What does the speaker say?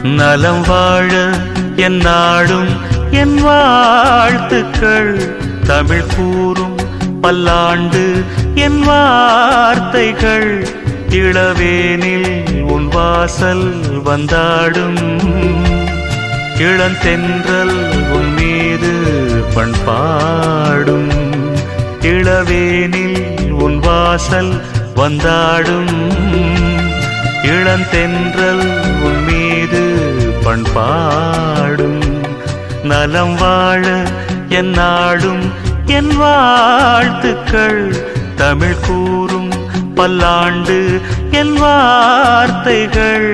நலம் வாழ என் நாடும் என் வாழ்த்துக்கள். தமிழ் கூறும் பல்லாண்டு என் வார்த்தைகள். இளவேனில் உன் வாசல் வந்தாடும். இளந்தென்றல் உன் மீது பண்பாடும். இளவேனில் உன் வாசல் வந்தாடும். இளந்தென்றல் உன் மீது பண்பாடும். நலம் வாழ என் நாடும் என் வாழ்த்துக்கள். தமிழ் கூறும் பல்லாண்டு என் வார்த்தைகள்.